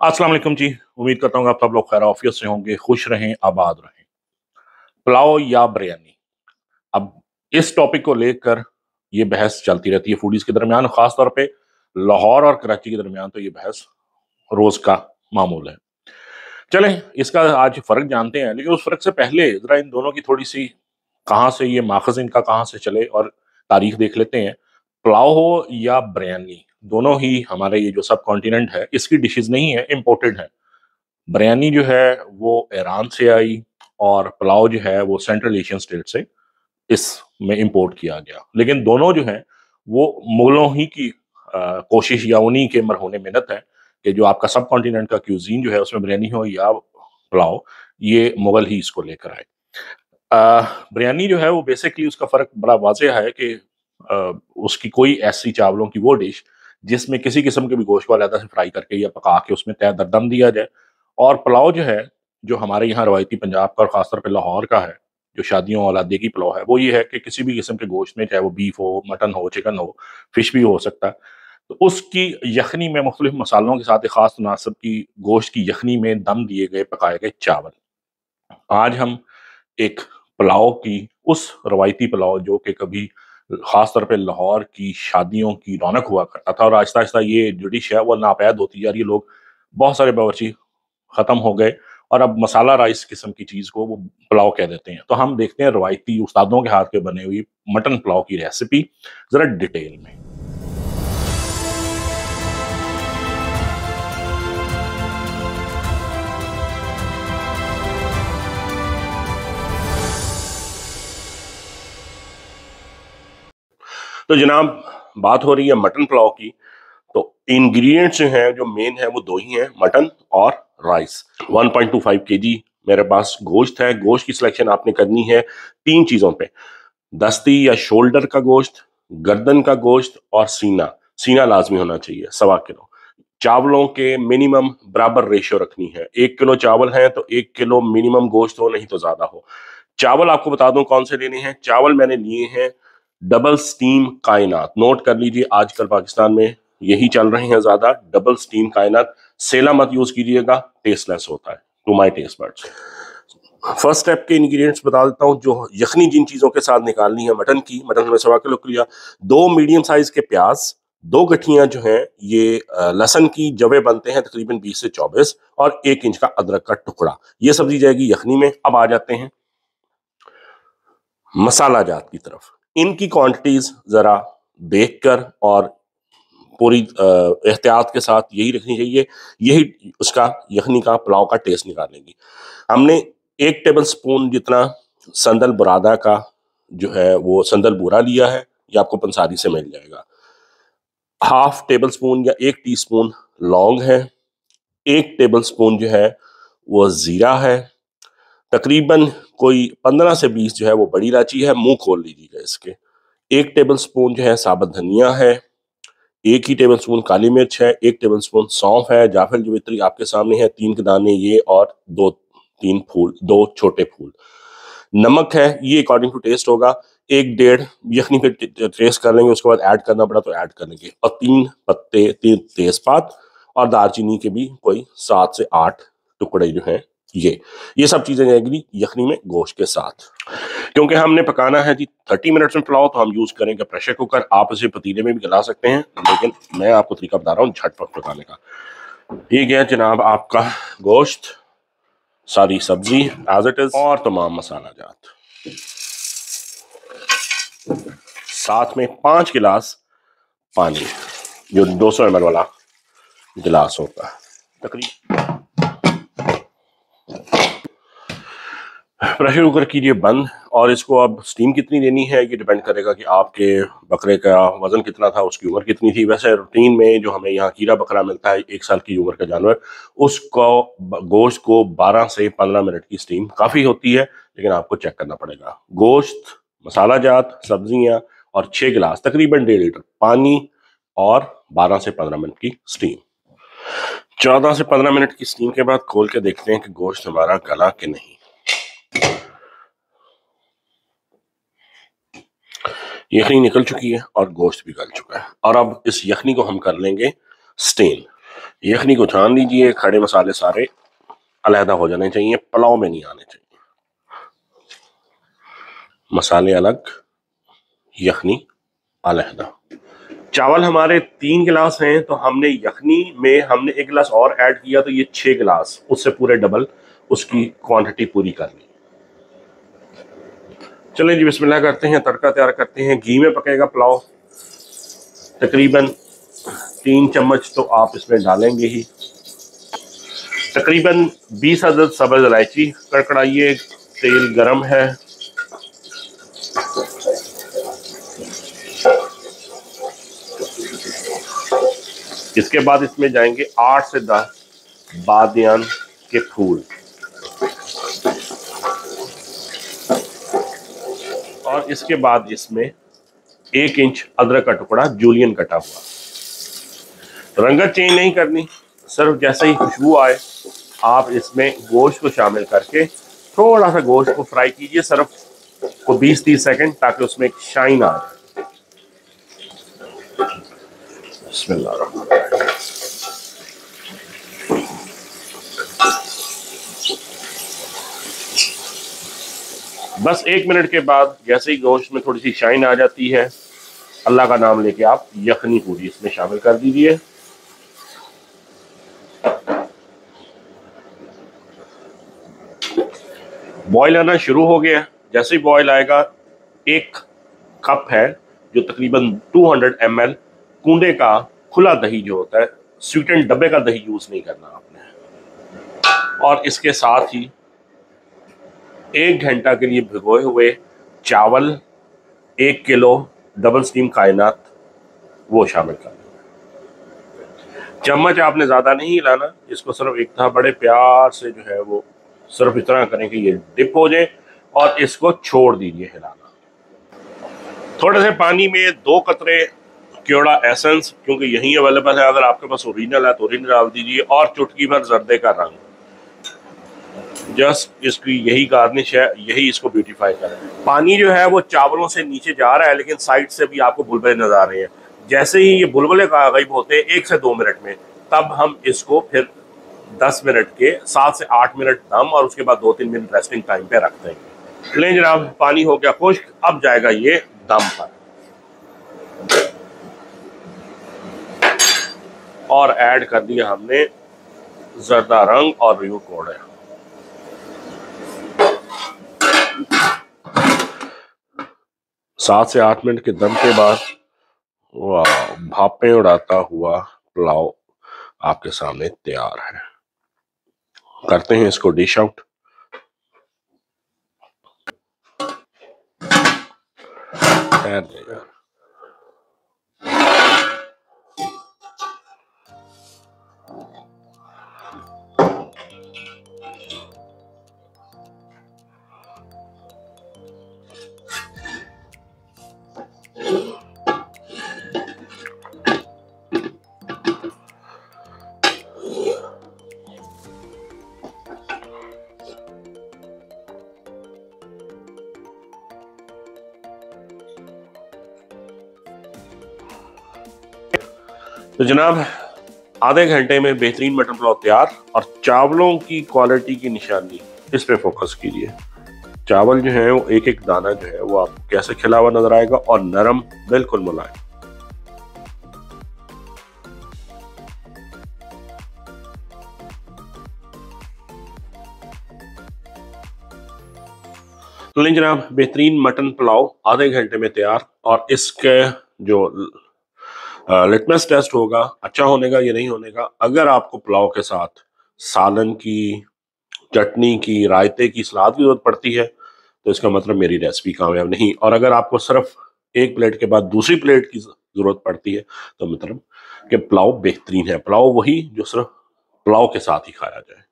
अस्सलाम वालेकुम जी। उम्मीद करता हूँ आप सब लोग खैर आफियत से होंगे, खुश रहें, आबाद रहें। पुलाव या बिरयानी, अब इस टॉपिक को लेकर ये बहस चलती रहती है फूडीज के दरमियान, खास तौर पे लाहौर और कराची के दरमियान तो ये बहस रोज का मामूल है। चलें इसका आज फर्क जानते हैं, लेकिन उस फर्क से पहले जरा इन दोनों की थोड़ी सी कहाँ से ये माखज़ इनका कहाँ से चले और तारीख देख लेते हैं। पुलाव हो या बिरयानी, दोनों ही हमारे ये जो सब कॉन्टिनेंट है इसकी डिशेज़ नहीं है, इम्पोर्टेड है। बिरयानी जो है वो ईरान से आई और पुलाव जो है वो सेंट्रल एशियन स्टेट से इसमें इंपोर्ट किया गया। लेकिन दोनों जो हैं वो मुगलों ही की कोशिश या उन्हीं के मरहून मिन्नत है कि जो आपका सब कॉन्टिनेंट का क्यूजीन जो है उसमें बिरयानी हो या पुलाव, ये मुगल ही इसको लेकर आए। बिरयानी जो है वो बेसिकली उसका फ़र्क बड़ा वाज़ेह है कि उसकी कोई ऐसी चावलों की वो डिश जिसमें किसी किस्म के भी गोश्त को अलहदा से फ्राई करके या पका के उसमें तय दर दम दिया जाए। और पुलाव जो है, जो हमारे यहाँ रवायती पंजाब का और ख़ासतौर पे लाहौर का है, जो शादियों वाला देगी पुलाव है, वो ये है कि किसी भी किस्म के गोश्त में, चाहे वो बीफ हो, मटन हो, चिकन हो, फिश भी हो सकता है, तो उसकी यखनी में मुख्तलिफ मसालों के साथ एक ख़ास तनासब की गोश्त की यखनी में दम दिए गए, पकाए गए चावल। आज हम एक पुलाव की उस रवायती पुलाव जो कि कभी ख़ास तौर पे लाहौर की शादियों की रौनक हुआ करता था और आहिस्ता-आहिस्ता ये जो डिश है वो नापैद होती जा रही है। लोग बहुत सारे बावर्ची खत्म हो गए और अब मसाला राइस किस्म की चीज़ को वो पुलाव कह देते हैं। तो हम देखते हैं रवायती उस्तादों के हाथ के बने हुई मटन पुलाव की रेसिपी ज़रा डिटेल में। तो जनाब, बात हो रही है मटन पुलाव की, तो इंग्रेडिएंट्स जो हैं, जो मेन है वो 2 ही हैं, मटन और राइस। 1.25 केजी मेरे पास गोश्त है। गोश्त की सिलेक्शन आपने करनी है 3 चीज़ों पे, दस्ती या शोल्डर का गोश्त, गर्दन का गोश्त और सीना। सीना लाज़मी होना चाहिए, सवा किलो। चावलों के मिनिमम बराबर रेशियो रखनी है। 1 किलो चावल हैं तो 1 किलो मिनिमम गोश्त हो, नहीं तो ज़्यादा हो। चावल आपको बता दूं कौन से लेने हैं। चावल मैंने लिए हैं डबल स्टीम कायनात। नोट कर लीजिए, आजकल पाकिस्तान में यही चल रहे हैं ज्यादा, डबल स्टीम कायनात। सेला मत यूज कीजिएगा, टेस्टलेस होता है to my taste buds. First step के इंग्रेडिएंट्स बता देता हूँ। जो यखनी जिन चीजों के साथ निकालनी है मटन की, मटन में 1.25 किलो लिया। 2 मीडियम साइज के प्याज, 2 गठियां जो हैं ये लहसुन की जवे बनते हैं तकरीबन 20 से 24, और 1 इंच का अदरक का टुकड़ा। ये सब्जी जाएगी यखनी में। अब आ जाते हैं मसाला जात की तरफ। इनकी क्वांटिटीज जरा देखकर और पूरी एहतियात के साथ यही रखनी चाहिए। यही उसका यखनी का पुलाव का टेस्ट निकालेंगी। हमने 1 टेबल स्पून जितना संदल बुरादा का जो है वो संदल बूरा लिया है। ये आपको पंसारी से मिल जाएगा। हाफ टेबल स्पून या 1 टीस्पून लौंग है। 1 टेबल स्पून जो है वो जीरा है। तकरीबन कोई 15 से 20 जो है वो बड़ी इलायची है। मुंह खोल लीजिएगा इसके। 1 टेबल स्पून जो है साबुत धनिया है। 1 ही टेबल स्पून काली मिर्च है। 1 टेबल स्पून सौंफ है। जाफर जवित्री आपके सामने है, 3 के दाने ये, और 2-3 फूल, 2 छोटे फूल। नमक है, ये अकॉर्डिंग टू टेस्ट होगा। 1 डेढ़ यखनी पे टेस्ट कर लेंगे, उसके बाद ऐड करना पड़ा तो ऐड कर लेंगे। और 3 पत्ते, 3 तेजपात, और दालचीनी के भी कोई 7 से 8 टुकड़े जो हैं ये सब चीजें जाएगी यखनी में गोश्त के साथ। क्योंकि हमने पकाना है जी 30 मिनट्स में पुलाव, तो हम यूज करेंगे प्रेशर कुकर। आप इसे पतीले में भी गला सकते हैं, लेकिन मैं आपको तरीका बता रहा हूँ झटपट पकाने का। ये गया जनाब आपका गोश्त, सारी सब्जी एज इट इज, और तमाम मसाला जात। साथ में 5 गिलास पानी, जो 200 ml वाला गिलास होता है तकरीबन। प्रेशर कुकर कीजिए बंद, और इसको अब स्टीम कितनी देनी है ये डिपेंड करेगा कि आपके बकरे का वजन कितना था, उसकी उम्र कितनी थी। वैसे रूटीन में जो हमें यहाँ कीरा बकरा मिलता है 1 साल की उम्र का जानवर, उसको गोश्त को 12 से 15 मिनट की स्टीम काफ़ी होती है, लेकिन आपको चेक करना पड़ेगा। गोश्त, मसाला जात, सब्जियाँ और 6 गिलास तकरीबन 1.5 लीटर पानी और 12 से 15 मिनट की स्टीम। 14 से 15 मिनट की स्टीम के बाद खोल के देखते हैं कि गोश्त हमारा गला कि नहीं। यखनी निकल चुकी है और गोश्त भी गल चुका है, और अब इस यखनी को हम कर लेंगे स्टेन। यखनी को छान लीजिए, खड़े मसाले सारे अलहदा हो जाने चाहिए, पुलाव में नहीं आने चाहिए। मसाले अलग, यखनी अलहदा। चावल हमारे 3 गिलास हैं, तो हमने यखनी में हमने 1 गिलास और ऐड किया, तो ये 6 गिलास, उससे पूरे डबल उसकी क्वांटिटी पूरी कर ली। चलें जी, बिस्मिल्लाह करते हैं, तड़का तैयार करते हैं। घी में पकेगा पुलाव, तकरीबन 3 चम्मच तो आप इसमें डालेंगे ही। तकरीबन 20 अदद सब्ज़ इलायची कड़कड़ाइए, तेल गरम है। इसके बाद इसमें जाएंगे 8 से 10 बादियान के फूल, और इसके बाद इसमें 1 इंच अदरक का टुकड़ा जूलियन कटा हुआ। रंगत चेंज नहीं करनी, सिर्फ जैसे ही खुशबू आए आप इसमें गोश्त को शामिल करके थोड़ा सा गोश्त को फ्राई कीजिए, सिर्फ को 20-30 सेकंड, ताकि उसमें एक शाइन आ जाए। बिस्मिल्लाह। बस 1 मिनट के बाद जैसे ही गोश्त में थोड़ी सी शाइन आ जाती है, अल्लाह का नाम लेके आप यखनी पूरी इसमें शामिल कर दीजिए। बॉयल आना शुरू हो गया। जैसे ही बॉयल आएगा, 1 कप है जो तकरीबन 200 ml कूंडे का खुला दही जो होता है, स्वीटेंड डब्बे का दही यूज नहीं करना आपने। और इसके साथ ही 1 घंटा के लिए भिगोए हुए चावल, 1 किलो डबल स्टीम कायनात, वो शामिल कर देना। चम्मच आपने ज़्यादा नहीं हिलाना, इसको सिर्फ एक था बड़े प्यार से जो है वो सिर्फ इतना करें कि ये डिप हो जाए, और इसको छोड़ दीजिए हिलाना। थोड़े से पानी में 2 कतरे क्योड़ा एसेंस, क्योंकि यही अवेलेबल है, अगर आपके पास ओरिजिनल है तो ओरिजिनल डाल दीजिए, और चुटकी भर जर्दे का रंग। जस्ट इसकी यही गार्निश है, यही इसको ब्यूटीफाई कर रहा है। पानी जो है वो चावलों से नीचे जा रहा है, लेकिन साइड से भी आपको बुलबुले नजर आ रहे हैं। जैसे ही ये बुलबुले गायब होते हैं 1 से 2 मिनट में, तब हम इसको फिर 10 मिनट के 7 से 8 मिनट दम, और उसके बाद 2-3 मिनट रेस्टिंग टाइम पे रख देंगे। लें जनाब, पानी हो गया खुश्क, अब जाएगा ये दम पर, और ऐड कर दिया हमने जर्दा रंग और रियो कोड़े। 7 से 8 मिनट के दम के बाद वाह, भापें उड़ाता हुआ पुलाव आपके सामने तैयार है। करते हैं इसको डिश आउट। तो जनाब, आधे घंटे में बेहतरीन मटन पुलाव तैयार। और चावलों की क्वालिटी की निशानी, इस पे फोकस कीजिए। चावल जो है वो एक एक दाना जो है वो आपको कैसे खिला हुआ नजर आएगा, और नरम, बिल्कुल मुलायम। तो जनाब, बेहतरीन मटन पुलाव आधे घंटे में तैयार। और इसके जो लिटमस टेस्ट होगा अच्छा होने का या नहीं होने का, अगर आपको पुलाव के साथ सालन की, चटनी की, रायते की, सलाद की जरूरत पड़ती है, तो इसका मतलब मेरी रेसिपी कामयाब नहीं। और अगर आपको सिर्फ एक प्लेट के बाद दूसरी प्लेट की जरूरत पड़ती है, तो मतलब कि पुलाव बेहतरीन है। पुलाव वही जो सिर्फ पुलाव के साथ ही खाया जाए।